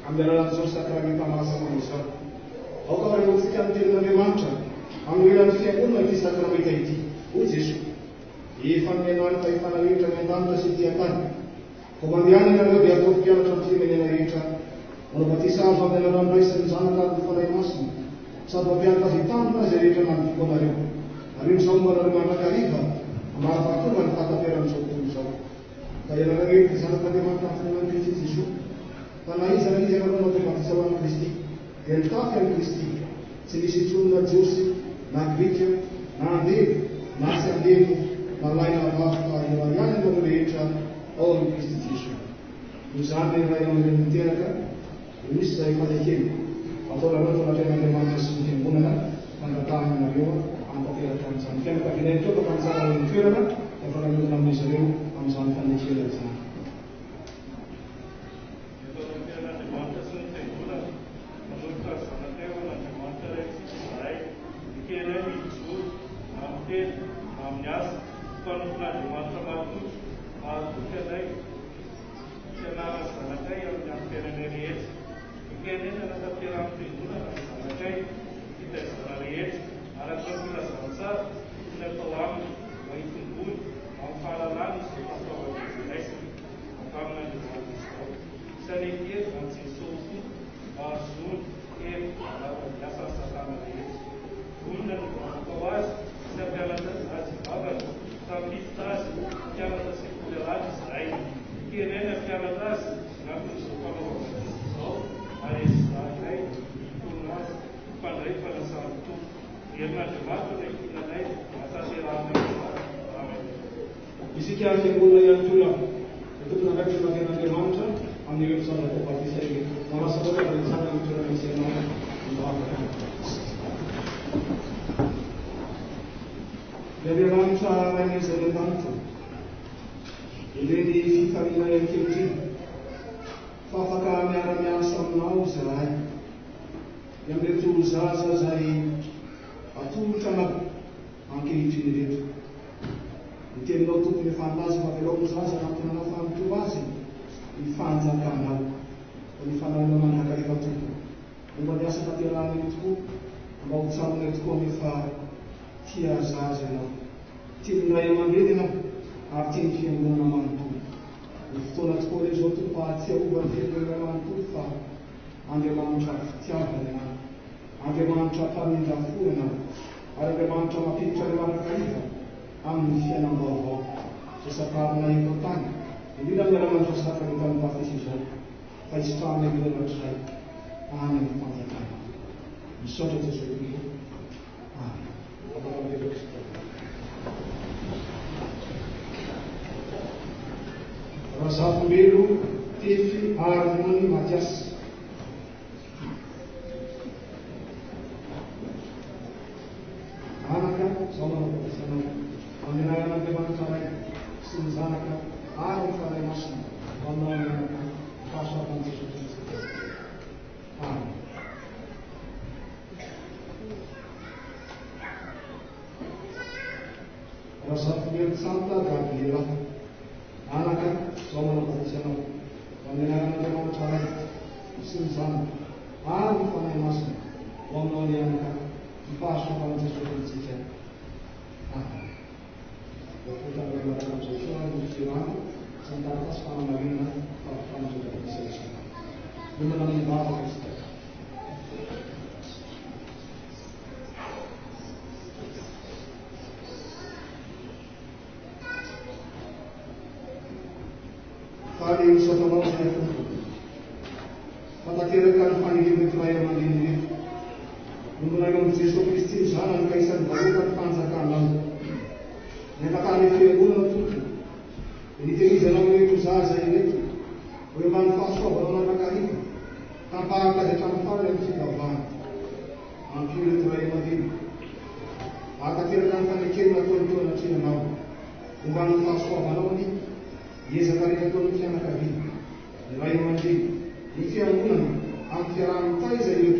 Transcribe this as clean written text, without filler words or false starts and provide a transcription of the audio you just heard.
amin'ny alalan'izao sakramenta masina izao. Ao ka rehotsika amin'ny tenin'Andriamanitra amin'ny ilan'ny fiangonana ity sakramenta ity. Hoy Jesoa, efa menany fahefana rehetra ny an-danitra sy ity an-tany. Ko mandeana ianareo dia atao mpianatra amin'ny firenena rehetra, manabatisa azo amin'ny alalan'ny raisan'ny zanaka ary ny fanahy masina, sady mampianatra azy hitanjona azy rehetra nanodiko anareo. Ary izao manareo mandrakariva mahavatonga ny fataperan'izao tontolo izao. Ka ianareo eto zanak'Andriamanitra amin'ny firenena Kristy Jesoa, fa na iza ianareo nabatisa ho an'i Kristy, dia nitafy an'i Kristy. Tsy misy intsony na Jiosy, na Grika, na andevy, na tsy andevy, na lahy na vavy, fa ihany ianareo rehetra ao amin'ny Kristy Jesoa. Izany iray amin'ny miteraka, misy izay fanekeny. Atao raha fanaten'Andriamanitra sy ny fiangonana, mandatahana nareo ampateraka amin'izany fianakaviana teo fa fanjara ny toerana, efa nanomana amin'izy ireo amin'izany fanekena izany. Isika fiangonana ihany koa tokony andraikitra fanaten'Andriamanitra amin'ireo zanaka batisa ireo. Manasa loatra dia izany amin'ny toerana misy ianao mivavaka. Ny Andriamanitra magnezany an-danitra, ireny fifariana ankehitriny, fa afaka miara-miasa aminao zahay. Ny amin'reto zaza izay atolotra anao ankehitriny reto. Ny teninao tokony efa nilaza fa velao ny zaza anantonanao fa mitova azy ny fanjakanao, ny fanahina mandrakariva tompony. Momba ny asa tanterahana eny tokoa, mba ho tsamina tokoa nefa tia zaza ianao. Tia ny ray aman-dreny ianao, ary tia ny fiangonana manontolo. Ny fotoana tokoa re zao toa fahatsiahova ny fiangonana manontolo fa Andriamanitra fitiavana ianao, Andriamanitra mpamindrafo ianao, ary Andriamanitra mampiditra ny mandrakariva amin'ny fiainam-baovao sasakarina eto tany. Indrindra amin'ny Andriamanitra sakramenta ny batisa izao, fa isitrahana ireo anankiray any amin'ny fanjakana. Misaotra Jesosy Kristy. Amen. Razafom-belo Tefy Armony Matiasy. Anaka izao manao amin'ny an'Andriamanitra ray sy ny zanaka ary ny fanahy masina manao ny fahasoavan'i Jesosy Kristy. Amen. Razafom-belo Santa Gabriela. Anaka izao manabatisa anao amin'ny an'Andriamanitra ray sy ny zanaka ary ny fanahy masina manao ny anaka ny fahasoavan'i Jesosy Kristy. Amen. Kita berdoa sesuai dengan tentang kesepakatan dan juga sesuai dengan bahasa Kristen. Kali setelah saya katakan panggil terakhir mandiri, menggunakan Yesus Kristus jalan kaisar barukan panjakan. Nakakali fiangonana tompony, nitehizana amin'reto zaza ireto, hoe manfahasoavana mandrakariva, tampahaka izay hatramin'ny farany amin'ny fivavahana. Ampio reto ray aman-dreny, akateraka ny fanekena ataony teo anatrehanao, momba ny fahasoavanao ny hiezaka reny ataony fianakaviana. Ny ray aman-dreny, ny fiangonana amin'ny fiaraha-mitaiza ireo